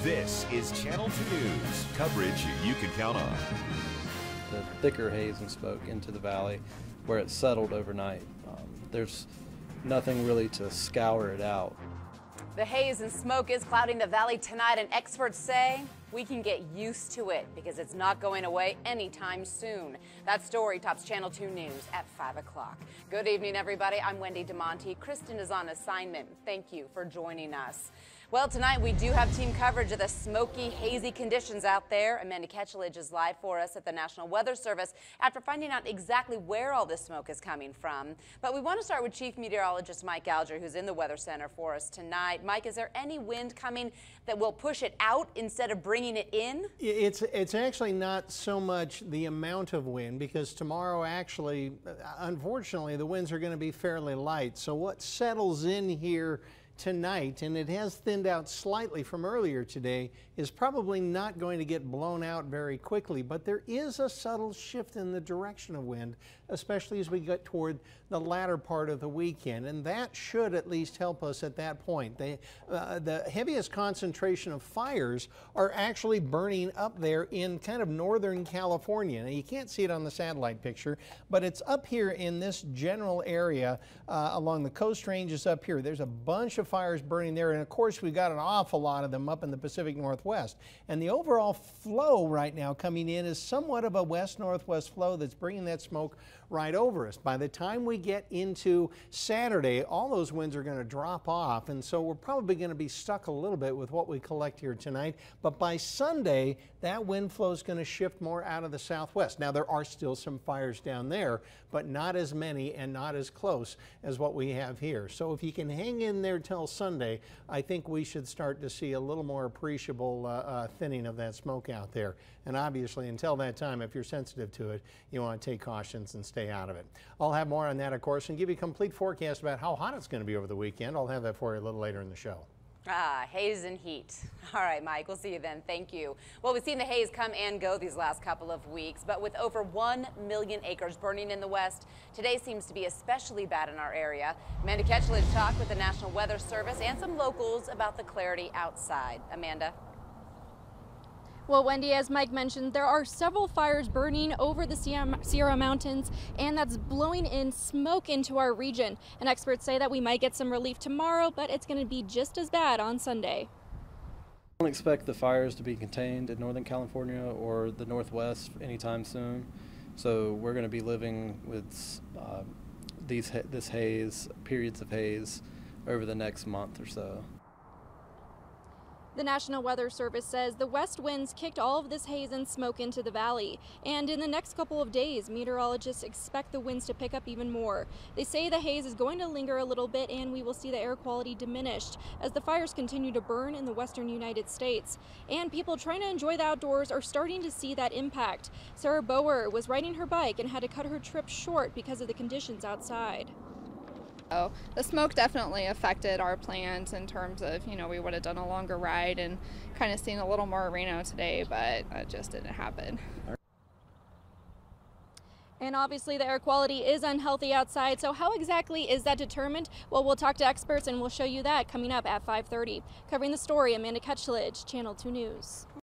This is Channel 2 News, coverage you can count on. The thicker haze and smoke into the valley where it settled overnight. There's nothing really to scour it out. The haze and smoke is clouding the valley tonight, and experts say we can get used to it because it's not going away anytime soon. That story tops Channel 2 News at 5 o'clock. Good evening, everybody. I'm Wendy DeMonte. Kristen is on assignment. Thank you for joining us. Well, tonight we do have team coverage of the smoky, hazy conditions out there. Amanda Ketchledge is live for us at the National Weather Service after finding out exactly where all this smoke is coming from. But we want to start with Chief Meteorologist Mike Alger, who's in the Weather Center for us tonight. Mike, is there any wind coming that will push it out instead of bringing it in? It's actually not so much the amount of wind, because tomorrow actually, unfortunately, the winds are going to be fairly light. So what settles in here tonight, and it has thinned out slightly from earlier today, is probably not going to get blown out very quickly, but there is a subtle shift in the direction of wind, especially as we get toward the latter part of the weekend, and that should at least help us at that point. The heaviest concentration of fires are actually burning up there in kind of northern California. Now, you can't see it on the satellite picture, but it's up here in this general area along the Coast Ranges up here. There's a bunch of fires burning there, and of course we've got an awful lot of them up in the Pacific Northwest, and the overall flow right now coming in is somewhat of a west-northwest flow that's bringing that smoke right over us. By the time we get into Saturday, all those winds are going to drop off, and so we're probably going to be stuck a little bit with what we collect here tonight, but by Sunday that wind flow is going to shift more out of the southwest. Now, there are still some fires down there, but not as many and not as close as what we have here. So if you can hang in there till Sunday, I think we should start to see a little more appreciable thinning of that smoke out there. And obviously, until that time, if you're sensitive to it, you want to take cautions and stay out of it. I'll have more on that, of course, and give you a complete forecast about how hot it's going to be over the weekend. I'll have that for you a little later in the show. Haze and heat. All right, Mike, we'll see you then. Thank you. Well, we've seen the haze come and go these last couple of weeks, but with over 1 million acres burning in the west, today seems to be especially bad in our area. Amanda Ketchledge talked with the National Weather Service and some locals about the clarity outside. Amanda. Well, Wendy, as Mike mentioned, there are several fires burning over the Sierra Mountains, and that's blowing in smoke into our region. And experts say that we might get some relief tomorrow, but it's going to be just as bad on Sunday. I don't expect the fires to be contained in Northern California or the Northwest anytime soon. So we're going to be living with this haze, periods of haze, over the next month or so. The National Weather Service says the west winds kicked all of this haze and smoke into the valley. And in the next couple of days, meteorologists expect the winds to pick up even more. They say the haze is going to linger a little bit, and we will see the air quality diminished as the fires continue to burn in the western United States. And people trying to enjoy the outdoors are starting to see that impact. Sarah Bower was riding her bike and had to cut her trip short because of the conditions outside. Oh, the smoke definitely affected our plans in terms of, we would have done a longer ride and kind of seen a little more Reno today, but it just didn't happen. And obviously the air quality is unhealthy outside, so how exactly is that determined? Well, we'll talk to experts and we'll show you that coming up at 5:30. Covering the story, Amanda Ketchledge, Channel 2 News.